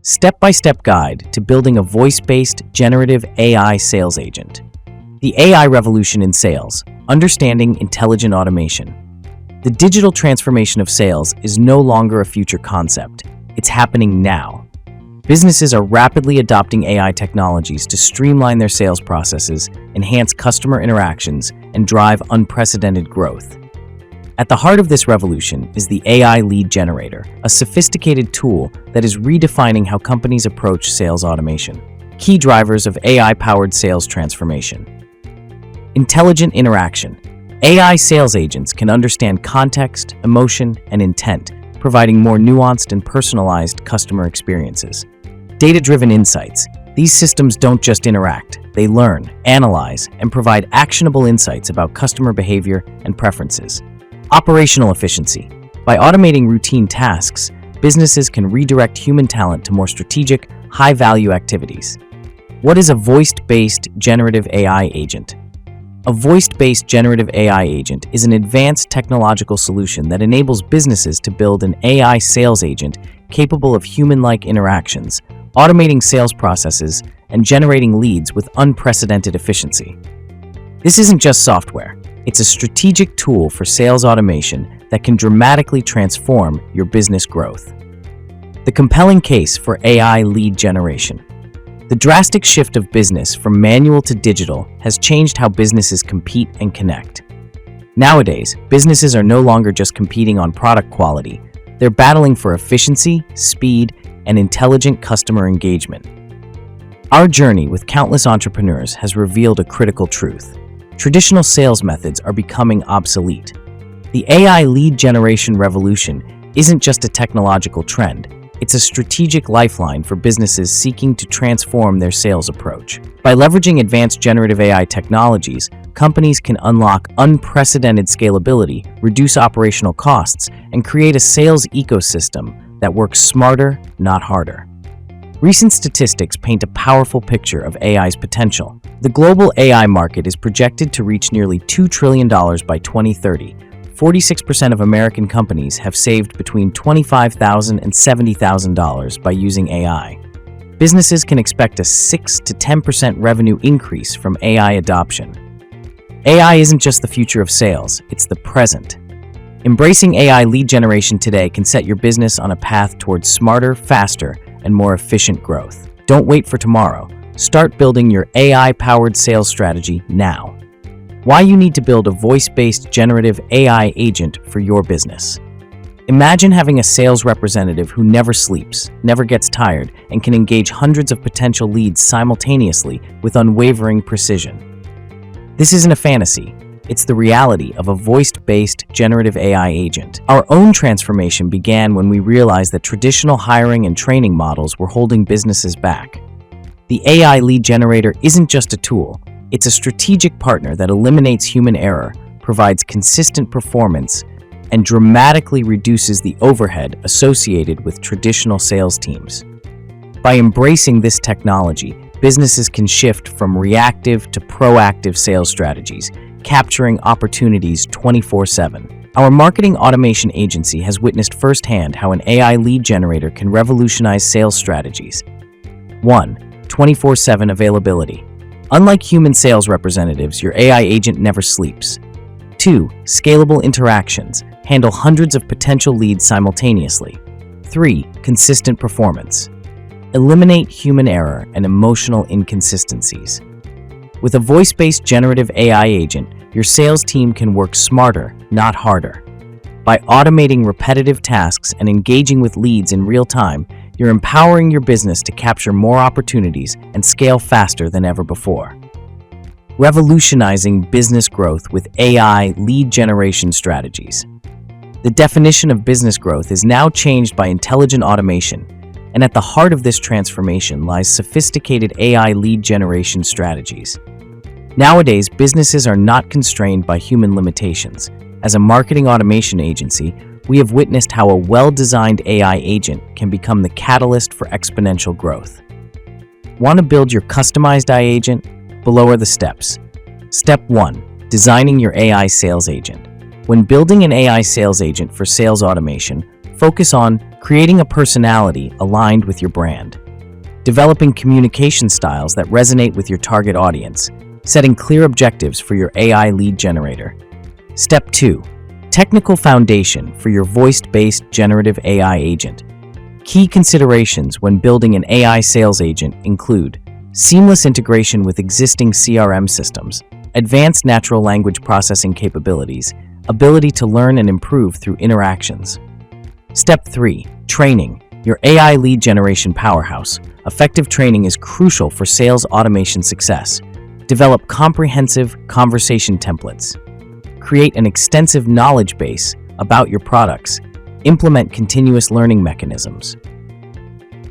Step-by-step guide to building a voice-based generative AI sales agent. The AI revolution in sales, understanding intelligent automation. The digital transformation of sales is no longer a future concept. It's happening now. Businesses are rapidly adopting AI technologies to streamline their sales processes, enhance customer interactions, and drive unprecedented growth. At the heart of this revolution is the AI Lead Generator, a sophisticated tool that is redefining how companies approach sales automation. Key drivers of AI-powered sales transformation. Intelligent interaction. AI sales agents can understand context, emotion, and intent, providing more nuanced and personalized customer experiences. Data-driven insights. These systems don't just interact, they learn, analyze, and provide actionable insights about customer behavior and preferences. Operational efficiency. By automating routine tasks, businesses can redirect human talent to more strategic, high-value activities. What is a voice-based generative AI agent? A voice-based generative AI agent is an advanced technological solution that enables businesses to build an AI sales agent capable of human-like interactions, automating sales processes, and generating leads with unprecedented efficiency. This isn't just software. It's a strategic tool for sales automation that can dramatically transform your business growth. The compelling case for AI lead generation. The drastic shift of business from manual to digital has changed how businesses compete and connect. Nowadays, businesses are no longer just competing on product quality. They're battling for efficiency, speed, and intelligent customer engagement. Our journey with countless entrepreneurs has revealed a critical truth. Traditional sales methods are becoming obsolete. The AI lead generation revolution isn't just a technological trend, it's a strategic lifeline for businesses seeking to transform their sales approach. By leveraging advanced generative AI technologies, companies can unlock unprecedented scalability, reduce operational costs, and create a sales ecosystem that works smarter, not harder. Recent statistics paint a powerful picture of AI's potential. The global AI market is projected to reach nearly $2 trillion by 2030. 46% of American companies have saved between $25,000 and $70,000 by using AI. Businesses can expect a 6 to 10% revenue increase from AI adoption. AI isn't just the future of sales, it's the present. Embracing AI lead generation today can set your business on a path towards smarter, faster, and more efficient growth. Don't wait for tomorrow. Start building your AI-powered sales strategy now. Why you need to build a voice-based generative AI agent for your business. Imagine having a sales representative who never sleeps, never gets tired, and can engage hundreds of potential leads simultaneously with unwavering precision. This isn't a fantasy. It's the reality of a voice-based generative AI agent. Our own transformation began when we realized that traditional hiring and training models were holding businesses back. The AI lead generator isn't just a tool, it's a strategic partner that eliminates human error, provides consistent performance, and dramatically reduces the overhead associated with traditional sales teams. By embracing this technology, businesses can shift from reactive to proactive sales strategies, capturing opportunities 24/7. Our marketing automation agency has witnessed firsthand how an AI lead generator can revolutionize sales strategies. 1. 24/7 availability. Unlike human sales representatives, your AI agent never sleeps. 2. Scalable interactions. Handle hundreds of potential leads simultaneously. 3. Consistent performance. Eliminate human error and emotional inconsistencies. With a voice-based generative AI agent, your sales team can work smarter, not harder. By automating repetitive tasks and engaging with leads in real time, you're empowering your business to capture more opportunities and scale faster than ever before. Revolutionizing business growth with AI lead generation strategies. The definition of business growth is now changed by intelligent automation, and at the heart of this transformation lies sophisticated AI lead generation strategies. Nowadays, businesses are not constrained by human limitations. As a marketing automation agency, we have witnessed how a well-designed AI agent can become the catalyst for exponential growth. Want to build your customized AI agent? Below are the steps. Step 1. Designing your AI sales agent. When building an AI sales agent for sales automation, focus on creating a personality aligned with your brand, developing communication styles that resonate with your target audience, setting clear objectives for your AI lead generator. Step 2. Technical foundation for your voice-based generative AI agent. Key considerations when building an AI sales agent include seamless integration with existing CRM systems, advanced natural language processing capabilities, ability to learn and improve through interactions. Step 3. Training, your AI lead generation powerhouse. Effective training is crucial for sales automation success. Develop comprehensive conversation templates. Create an extensive knowledge base about your products. Implement continuous learning mechanisms.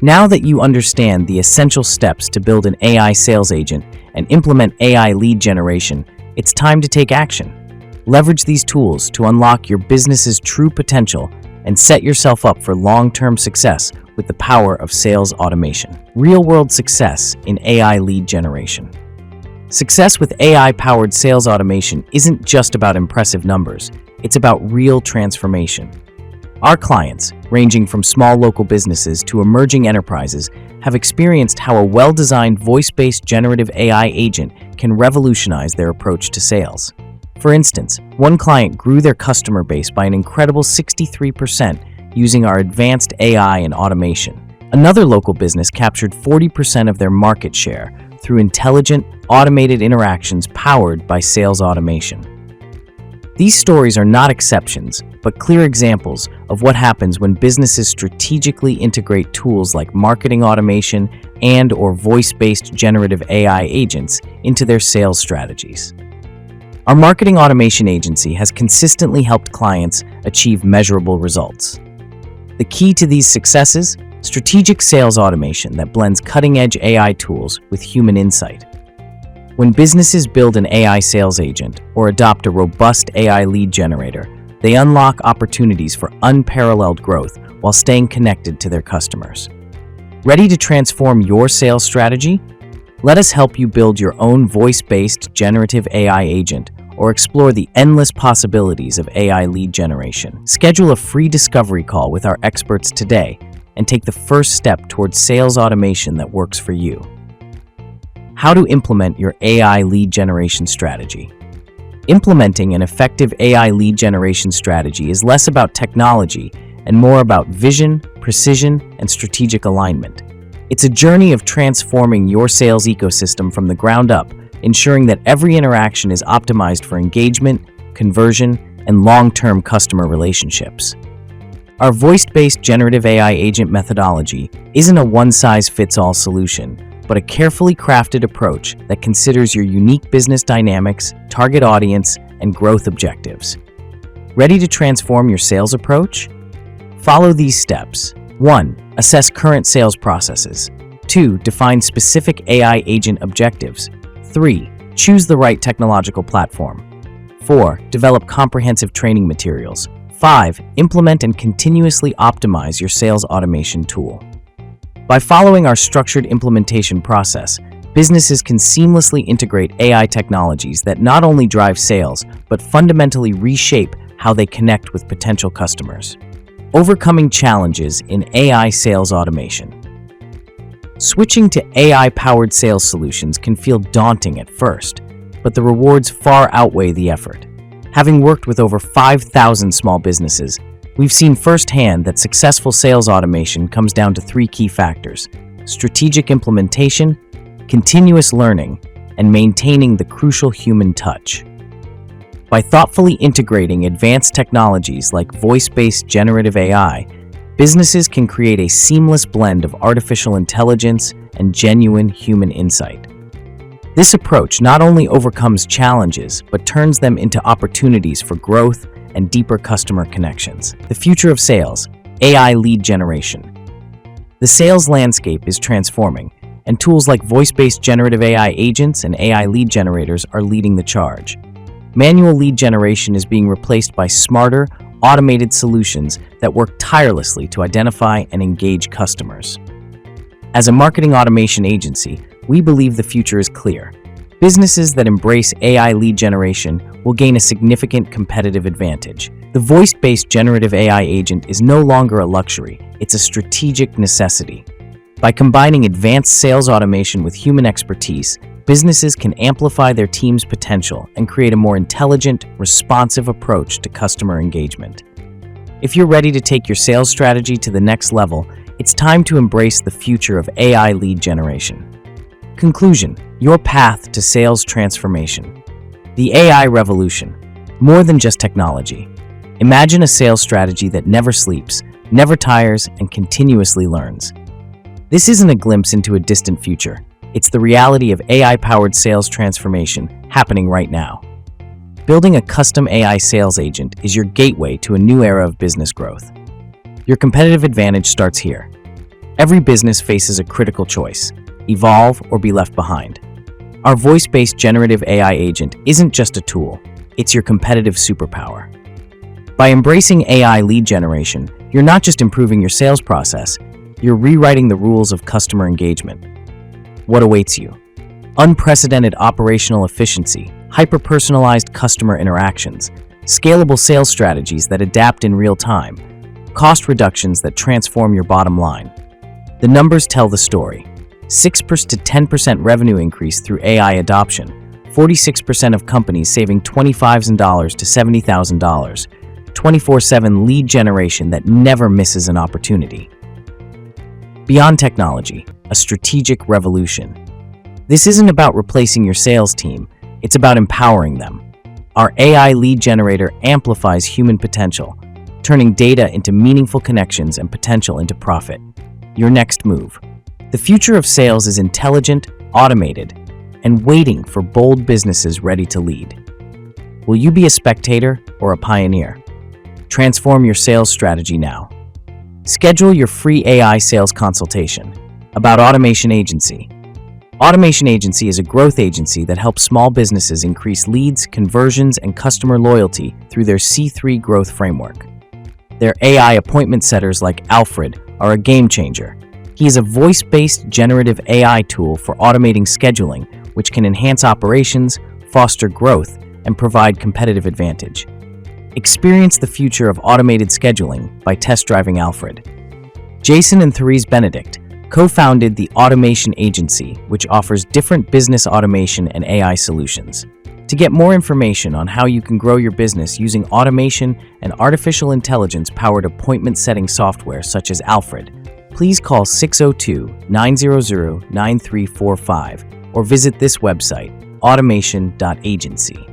Now that you understand the essential steps to build an AI sales agent and implement AI lead generation, it's time to take action. Leverage these tools to unlock your business's true potential and set yourself up for long-term success with the power of sales automation. Real-world success in AI lead generation. Success with AI-powered sales automation isn't just about impressive numbers, it's about real transformation. Our clients, ranging from small local businesses to emerging enterprises, have experienced how a well-designed voice-based generative AI agent can revolutionize their approach to sales. For instance, one client grew their customer base by an incredible 63% using our advanced AI and automation. Another local business captured 40% of their market share through intelligent, automated interactions powered by sales automation. These stories are not exceptions, but clear examples of what happens when businesses strategically integrate tools like marketing automation and/or voice-based generative AI agents into their sales strategies. Our marketing automation agency has consistently helped clients achieve measurable results. The key to these successes? Strategic sales automation that blends cutting-edge AI tools with human insight. When businesses build an AI sales agent or adopt a robust AI lead generator, they unlock opportunities for unparalleled growth while staying connected to their customers. Ready to transform your sales strategy? Let us help you build your own voice-based generative AI agent or explore the endless possibilities of AI lead generation. Schedule a free discovery call with our experts today and take the first step towards sales automation that works for you. How to implement your AI lead generation strategy. Implementing an effective AI lead generation strategy is less about technology and more about vision, precision, and strategic alignment. It's a journey of transforming your sales ecosystem from the ground up, ensuring that every interaction is optimized for engagement, conversion, and long-term customer relationships. Our voice-based generative AI agent methodology isn't a one-size-fits-all solution, but a carefully crafted approach that considers your unique business dynamics, target audience, and growth objectives. Ready to transform your sales approach? Follow these steps. 1. Assess current sales processes. 2. Define specific AI agent objectives. 3. Choose the right technological platform. 4. Develop comprehensive training materials. 5. Implement and continuously optimize your sales automation tool. By following our structured implementation process, businesses can seamlessly integrate AI technologies that not only drive sales, but fundamentally reshape how they connect with potential customers. Overcoming challenges in AI sales automation. Switching to AI-powered sales solutions can feel daunting at first, but the rewards far outweigh the effort. Having worked with over 5,000 small businesses, we've seen firsthand that successful sales automation comes down to 3 key factors: strategic implementation, continuous learning, and maintaining the crucial human touch. By thoughtfully integrating advanced technologies like voice-based generative AI, businesses can create a seamless blend of artificial intelligence and genuine human insight. This approach not only overcomes challenges, but turns them into opportunities for growth and deeper customer connections. The future of sales, AI lead generation. The sales landscape is transforming, and tools like voice-based generative AI agents and AI lead generators are leading the charge. Manual lead generation is being replaced by smarter, automated solutions that work tirelessly to identify and engage customers. As a marketing automation agency, we believe the future is clear. Businesses that embrace AI lead generation will gain a significant competitive advantage. The voice-based generative AI agent is no longer a luxury, it's a strategic necessity. By combining advanced sales automation with human expertise, businesses can amplify their team's potential and create a more intelligent, responsive approach to customer engagement. If you're ready to take your sales strategy to the next level, it's time to embrace the future of AI lead generation. Conclusion: your path to sales transformation. The AI revolution. More than just technology. Imagine a sales strategy that never sleeps, never tires, and continuously learns. This isn't a glimpse into a distant future. It's the reality of AI-powered sales transformation happening right now. Building a custom AI sales agent is your gateway to a new era of business growth. Your competitive advantage starts here. Every business faces a critical choice: evolve or be left behind. Our voice-based generative AI agent isn't just a tool, it's your competitive superpower. By embracing AI lead generation, you're not just improving your sales process, you're rewriting the rules of customer engagement. What awaits you? Unprecedented operational efficiency, hyper-personalized customer interactions, scalable sales strategies that adapt in real time, cost reductions that transform your bottom line. The numbers tell the story. 6% to 10% revenue increase through AI adoption, 46% of companies saving $20,000 to $70,000, 24/7 lead generation that never misses an opportunity. Beyond technology, a strategic revolution. This isn't about replacing your sales team, it's about empowering them. Our AI lead generator amplifies human potential, turning data into meaningful connections and potential into profit. Your next move. The future of sales is intelligent, automated, and waiting for bold businesses ready to lead. Will you be a spectator or a pioneer? Transform your sales strategy now. Schedule your free AI sales consultation. About Automation Agency. Automation Agency is a growth agency that helps small businesses increase leads, conversions, and customer loyalty through their C3 growth framework. Their AI appointment setters like Alfred are a game changer. He is a voice-based generative AI tool for automating scheduling, which can enhance operations, foster growth, and provide competitive advantage. Experience the future of automated scheduling by test driving Alfred. Jason and Therese Benedict co-founded the Automation Agency, which offers different business automation and AI solutions. To get more information on how you can grow your business using automation and artificial intelligence-powered appointment setting software such as Alfred, please call 602-900-9345 or visit this website, automation.agency.